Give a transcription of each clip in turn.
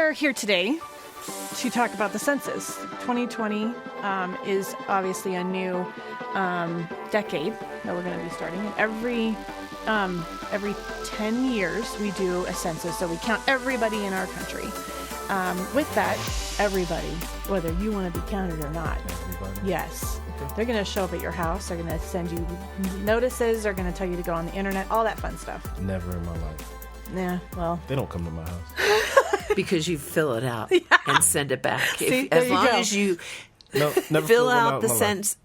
are here today to talk about the census. 2020 is obviously a new decade that we're going to be starting. And every 10 years, we do a census, so we count everybody in our country. With that, everybody, whether you want to be counted or not, Everybody? yes, Okay. they're going to show up at your house. They're going to send you notices. They're going to tell you to go on the internet, all that fun stuff. Never in my life. Yeah, well, They don't come to my house. Because you fill it out and send it back. See, there As you long go. as you No, never fill filled one out the in my life. sense.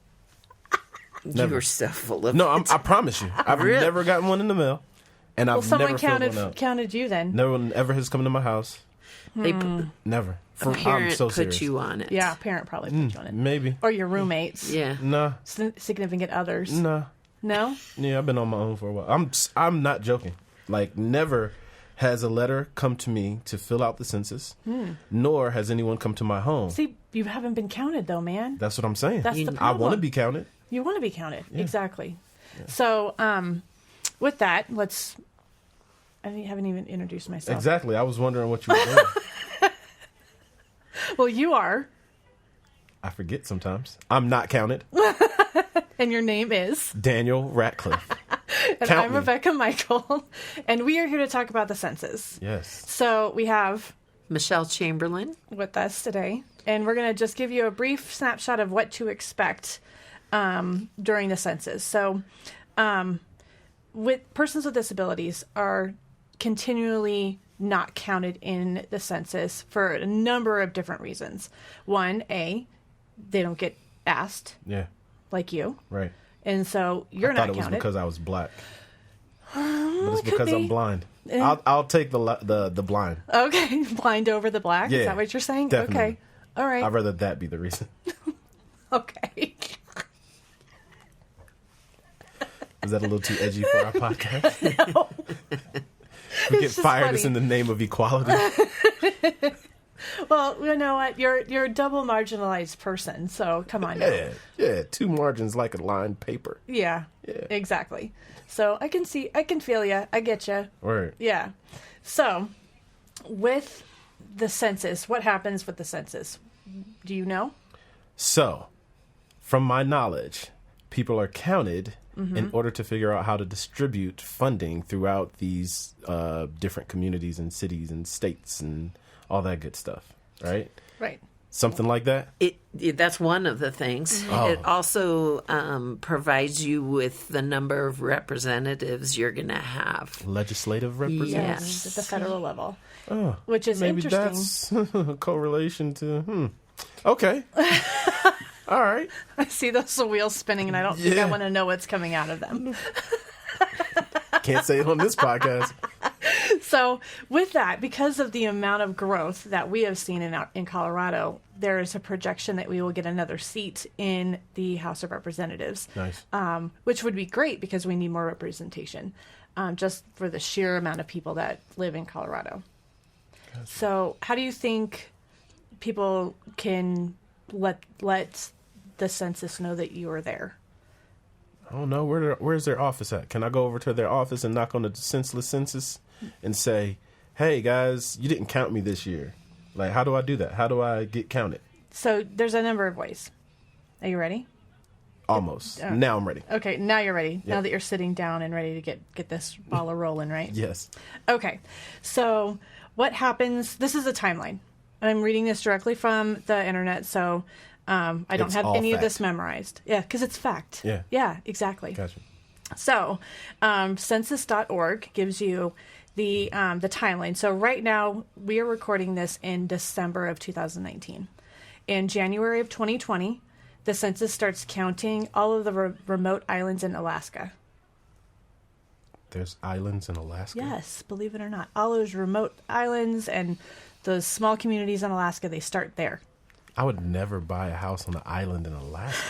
Never. You're so full of No, it. I promise you. I've Really? never gotten one in the mail. And well, I've someone never filled one out. counted you then. No one ever has come to my house. They Never. a I'm parent so put serious. you on it. Yeah, a parent probably put you on it. Maybe. Or your roommates. Yeah. Nah. Significant others. Nah. No? Yeah, I've been on my own for a while. I'm not joking. Like, never has a letter come to me to fill out the census, nor has anyone come to my home. See, you haven't been counted though, man. That's what I'm saying. That's the I problem. want to be counted. You want to be counted. Exactly. So, with that, I haven't even introduced myself. Exactly. I was wondering what you were doing. Well, you are, I forget sometimes. I'm not counted. and your name is. Daniel Ratcliffe. And Count I'm me. Rebecca Michael, and we are here to talk about the census. Yes. So we have Michelle Chamberlain. with us today, and we're going to just give you a brief snapshot of what to expect during the census. So, with persons with disabilities are continually not counted in the census for a number of different reasons. One, they don't get asked Yeah. like you, Right. and so you're I thought not it was counted. because I was black. But it's it could because I'm be. blind. I'll take the blind. Okay, blind over the black. Is Yeah, that what you're saying? definitely. Okay, all right. I'd rather that be the reason. Okay. Is that a little too edgy for our podcast? No. We get It's just fired funny. is in the name of equality. Well, you know what? You're a double marginalized person, so come on. now. Yeah. Two margins like a lined paper. Yeah. Yeah. Exactly. So I can feel you. I get you. Right. Yeah. So with the census, what happens with the census? Do you know? So, from my knowledge, people are counted Mm-hmm. in order to figure out how to distribute funding throughout these different communities and cities and states and all that good stuff. Right? Right. Something like that? That's one of the things. Oh. It also provides you with the number of representatives you're going to have. Legislative representatives? Yes. At the federal level, Oh, which is maybe interesting. that's a correlation to, Okay. All right. I see those wheels spinning, and I don't think I Yeah. want to know what's coming out of them. Can't say it on this podcast. So with that, because of the amount of growth that we have seen in Colorado, there is a projection that we will get another seat in the House of Representatives. Nice. Which would be great because we need more representation, just for the sheer amount of people that live in Colorado. Gotcha. So how do you think people can let the census know that you are there? I don't know. Where's their office at? Can I go over to their office and knock on the senseless census and say, hey, guys, you didn't count me this year? Like, how do I do that? How do I get counted? So there's a number of ways. Are you ready? Almost. Now I'm ready. Okay, now you're ready. Yeah. Now that you're sitting down and ready to get this ball a rolling, right? Yes. Okay. So what happens? This is a timeline. I'm reading this directly from the internet, so I don't It's have all any of this fact. memorized. Yeah, because it's fact. Yeah. Yeah, exactly. Gotcha. So, census.org gives you the timeline. So right now we are recording this in December of 2019. In January of 2020, the census starts counting all of the remote islands in Alaska. There's islands in Alaska? Yes, believe it or not. All those remote islands and those small communities in Alaska, they start there. I would never buy a house on an island in Alaska.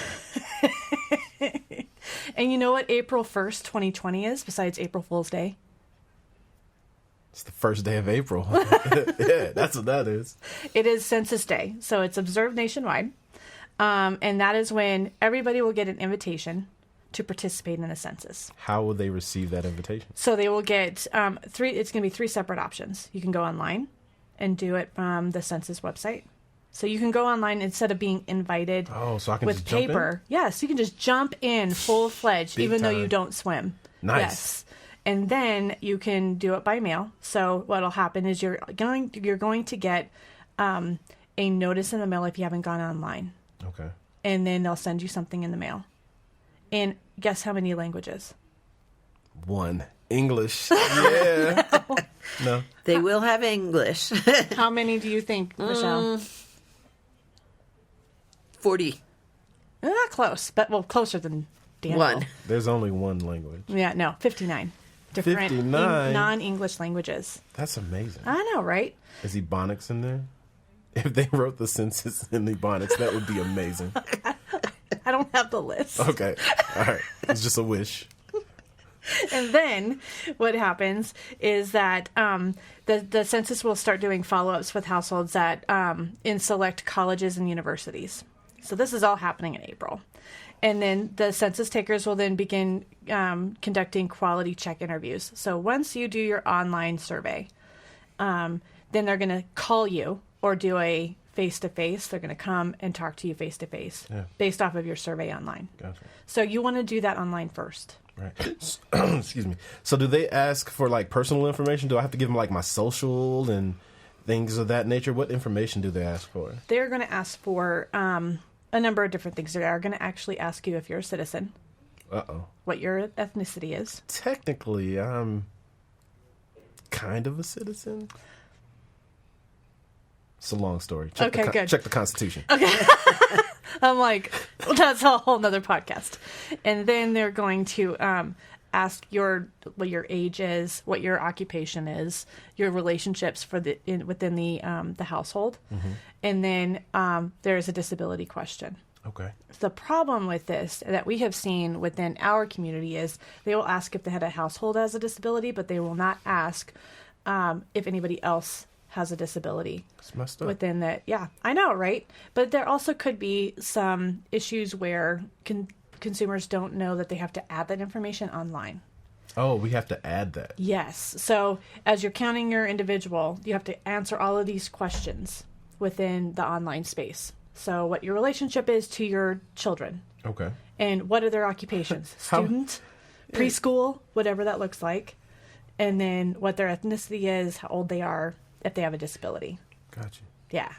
And you know what April 1st, 2020 is, besides April Fool's Day? It's the first day of April. Yeah, that's what that is. It is Census Day, so it's observed nationwide. And that is when everybody will get an invitation to participate in a census. How will they receive that invitation? So they will get it's going to be 3 separate options. You can go online and do it from the census website. So you can go online instead of being invited Oh, so I can with just jump in? paper. Yes, you can just jump in full-fledged, Big even though you time. don't swim. Nice. Yes. And then you can do it by mail. So what'll happen is you're going to get a notice in the mail if you haven't gone online. Okay. And then they'll send you something in the mail. And guess how many languages? 1. English. Yeah. No. They will have English. How many do you think, Michelle? 40. Not close, but closer than Daniel. 1. There's only one language. Yeah, no, 59. Different 59? non-English languages. That's amazing. I know, right? Is Ebonics in there? If they wrote the census in Ebonics, that would be amazing. I don't have the list. Okay. All right. It's just a wish. And then what happens is that the census will start doing follow-ups with households that in select colleges and universities. So this is all happening in April. And then the census takers will then begin conducting quality check interviews. So once you do your online survey, then they're going to call you or do a face-to-face. They're going to come and talk to you face-to-face based off of your survey online. Gotcha. So you want to do that online first. Right. Excuse me. So do they ask for like personal information? Do I have to give them like my social and things of that nature? What information do they ask for? They're going to ask for a number of different things. They are going to actually ask you if you're a citizen, Uh-oh. what your ethnicity is. Technically, I'm kind of a citizen. It's a long story. Okay, good. Check the Constitution. I'm like, well, that's a whole nother podcast. And then they're going to ask what your age is, what your occupation is, your relationships within the household, and then there's a disability question. Okay. The problem with this that we have seen within our community is they will ask if the head of household has a disability, but they will not ask if anybody else has a disability. It's messed up. Within that. Yeah, I know, right? But there also could be some issues where consumers don't know that they have to add that information online. Oh, we have to add that. Yes. So as you're counting your individual, you have to answer all of these questions within the online space. So what your relationship is to your children. Okay. And what are their occupations? Student, preschool, whatever that looks like. And then what their ethnicity is, how old they are, if they have a disability. Gotcha. Yeah.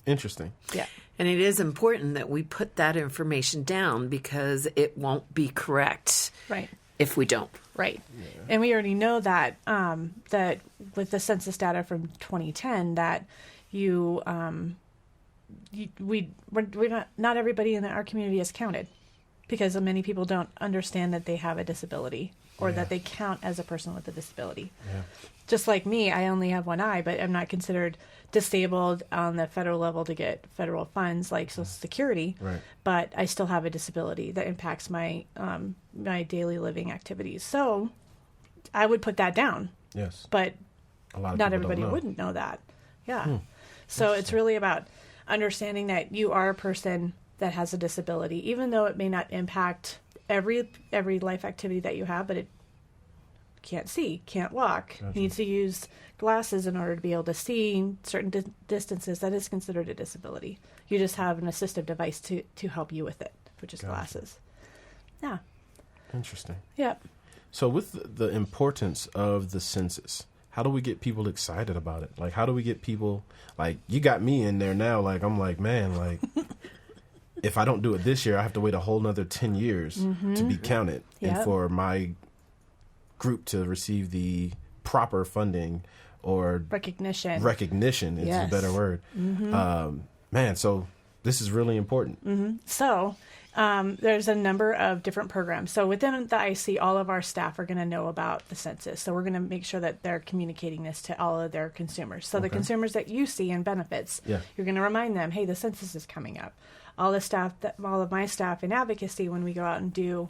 Interesting. Yeah. And it is important that we put that information down because it won't be correct Right. if we don't. Right. Yeah. And we already know that that with the census data from 2010 that not everybody in our community is counted because many people don't understand that they have a disability or that they count as a person with a disability. Yeah. Just like me, I only have one eye, but I'm not considered disabled on the federal level to get federal funds like Social Security. Right. But I still have a disability that impacts my my daily living activities. So I would put that down. Yes. But A lot of not people everybody don't know. wouldn't know that. Yeah. So it's really about understanding that you are a person that has a disability, even though it may not impact every life activity that you have, but it can't see, can't walk, Gotcha. needs to use glasses in order to be able to see certain distances. That is considered a disability. You just have an assistive device to help you with it, which is Gotcha. glasses. Yeah. Interesting. Yep. So with the importance of the census, how do we get people excited about it? Like, how do we get people, like, you got me in there now, like, I'm like, man, like, if I don't do it this year, I have to wait a whole nother 10 years to be counted and Yep. for my group to receive the proper funding or Recognition. is Yes. a better word. Man, so this is really important. So there's a number of different programs. So within the IC, all of our staff are going to know about the census. So we're going to make sure that they're communicating this to all of their consumers. So the consumers that you see in benefits, you're going to remind them, hey, the census is coming up. All of my staff in advocacy, when we go out and do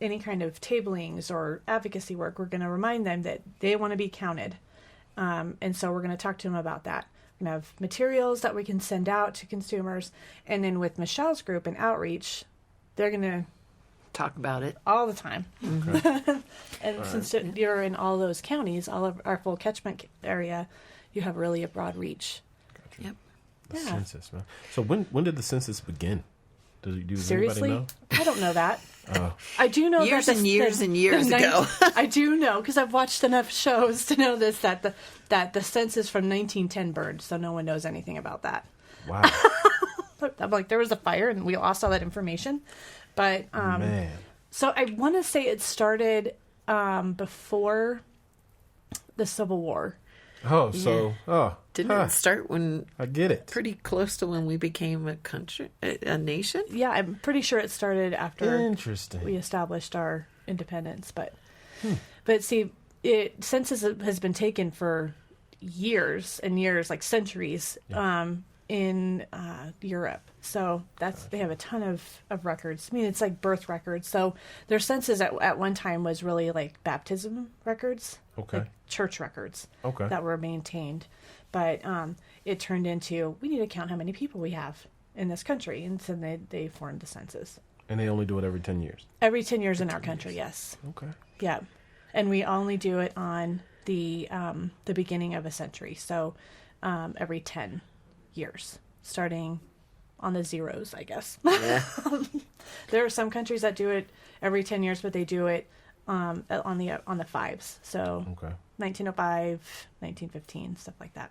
any kind of tablings or advocacy work, we're going to remind them that they want to be counted. And so we're going to talk to them about that. We're going to have materials that we can send out to consumers. And then with Michelle's group and outreach, they're going to Talk about it. all the time. And since you're in all those counties, all of our full catchment area, you have really a broad reach. Gotcha. Yep. The Yeah. census, man. So when did the census begin? Does Seriously? anybody I don't know that. know? I do know Years that and years and years ago. I do know because I've watched enough shows to know this that the census from 1910 burned, so no one knows anything about that. Wow. I'm like, there was a fire, and we all saw that information. But Man. so I want to say it started before the Civil War. Didn't it start when I get it. pretty close to when we became a country, a nation? Yeah, I'm pretty sure it started after Interesting. we established our independence. But see, census has been taken for years and years, like centuries, in Europe. So they have a ton of records. I mean, it's like birth records. So their census at one time was really like baptism records, Okay. like church records Okay. that were maintained. But it turned into, we need to count how many people we have in this country. And so they formed the census. And they only do it every 10 years. Every 10 years in our country, yes. Okay. Yeah. And we only do it on the beginning of a century. So every 10 years, starting on the zeros, I guess. Yeah. There are some countries that do it every 10 years, but they do it on the fives. So Okay. 1905, 1915, stuff like that.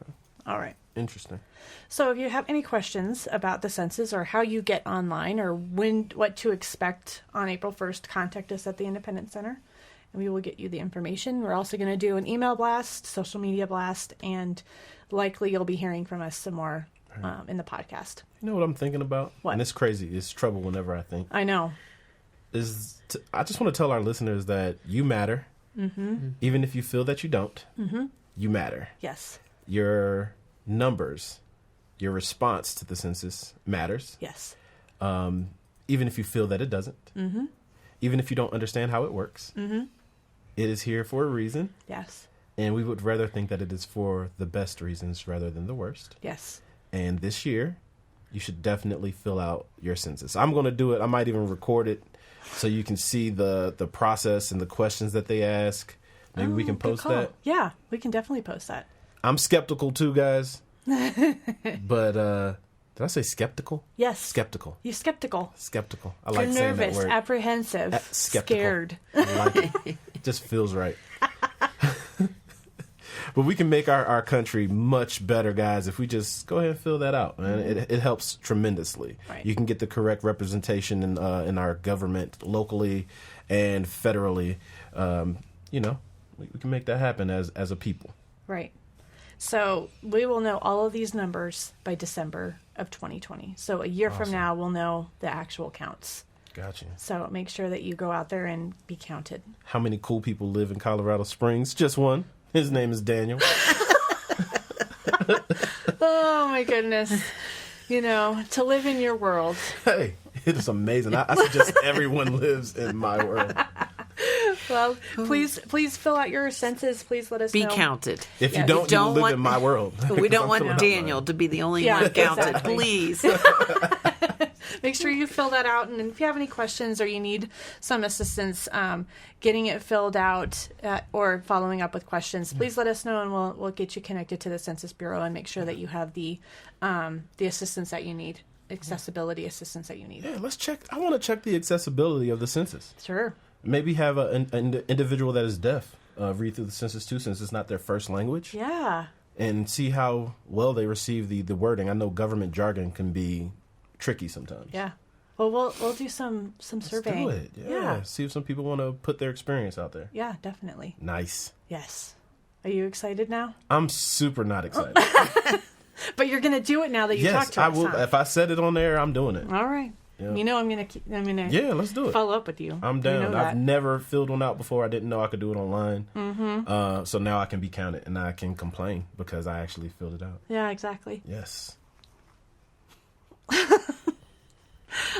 Okay. All right. Interesting. So if you have any questions about the census or how you get online or what to expect on April 1st, contact us at the Independence Center and we will get you the information. We're also going to do an email blast, social media blast, and likely you'll be hearing from us some more in the podcast. You know what I'm thinking about? What? And it's crazy. It's trouble whenever I think. I know. I just want to tell our listeners that you matter. Mm-hmm. Even if you feel that you don't, you matter. Yes. Your numbers, your response to the census matters. Yes. Even if you feel that it doesn't. Mm-hmm. Even if you don't understand how it works. Mm-hmm. It is here for a reason. Yes. And we would rather think that it is for the best reasons rather than the worst. Yes. And this year, you should definitely fill out your census. I'm going to do it. I might even record it so you can see the process and the questions that they ask. Maybe we can Good post call. that. Yeah, we can definitely post that. I'm skeptical too, guys. But did I say skeptical? Yes. Skeptical. You're skeptical. Skeptical. I like You're saying nervous, that word. apprehensive, Skeptical. scared. I like it. Just feels right. But we can make our country much better, guys, if we just go ahead and fill that out, man. It helps tremendously. Right. You can get the correct representation in our government, locally and federally. We can make that happen as a people. Right. So we will know all of these numbers by December of 2020. So a year from now, we'll know the actual counts. Gotcha. So make sure that you go out there and be counted. How many cool people live in Colorado Springs? Just one. His name is Daniel. Oh, my goodness. To live in your world. Hey, it is amazing. I suggest everyone lives in my world. Well, please fill out your census. Please let us Be know. counted. If you Yeah, don't, don't you live want- in my world. We don't I'm want filling out Daniel mine. to be the only Yeah, one counted, exactly. please. Make sure you fill that out. And if you have any questions or you need some assistance getting it filled out or following up with questions, please let us know and we'll get you connected to the Census Bureau and make sure that you have the assistance that you need, accessibility assistance that you need. Yeah, let's check. I want to check the accessibility of the census. Sure. Maybe have an individual that is deaf read through the census too, since it's not their first language, Yeah. and see how well they receive the wording. I know government jargon can be tricky sometimes. Yeah. Well, we'll do some surveying. Do it. Yeah. See if some people want to put their experience out there. Yeah, definitely. Nice. Yes. Are you excited now? I'm super not excited. But you're going to do it now that you Yes, talked to I us. will. Huh? If I said it on there, I'm doing it. All right. Yeah. I'm going to Yeah, let's do it. follow up with you. I'm You down. know that. I've never filled one out before. I didn't know I could do it online. Mm-hmm. So now I can be counted and I can complain because I actually filled it out. Yeah, exactly. Yes.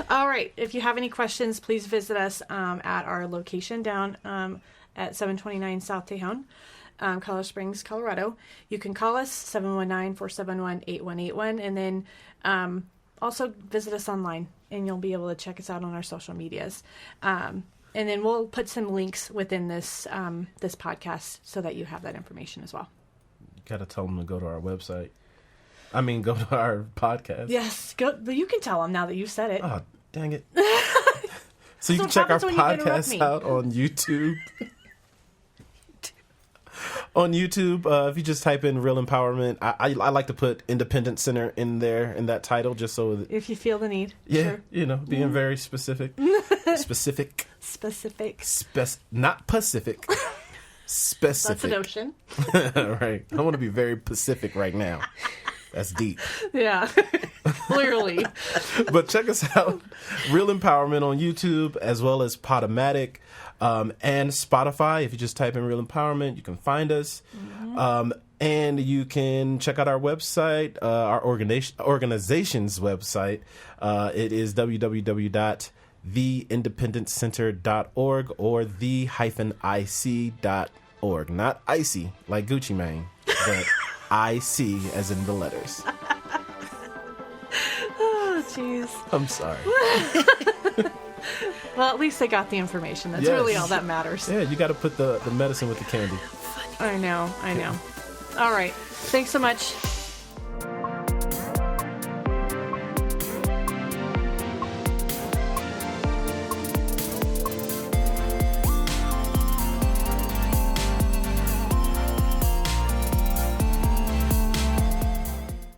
All right. If you have any questions, please visit us at our location down at 729 South Tejon, Colorado Springs, Colorado. You can call us 719-471-8181 and then also visit us online and you'll be able to check us out on our social medias. And then we'll put some links within this this podcast so that you have that information as well. Gotta tell them to go to our website. I mean, go to our podcast. Yes, go. But you can tell them now that you said it. Oh, dang it. So you can check our podcast out on YouTube. On YouTube, if you just type in Real Empowerment, I like to put Independent Center in there in that title, just so that, if you feel the need. yeah, Sure. Being very specific. Not Pacific. Specific. That's an ocean. Right. I want to be very Pacific right now. That's deep. Yeah, clearly. But check us out, Real Empowerment on YouTube, as well as Podomatic and Spotify. If you just type in Real Empowerment, you can find us. Mm-hmm. And you can check out our website, our organization's website. It is www.theindependencenter.org or the-ic.org. Not icy, like Gucci Mane, but IC as in the letters. Oh, jeez. I'm sorry. Well, at least they got the information. That's Yes. really all that matters. Yeah, you got to put the medicine with the candy. I know. All right. Thanks so much.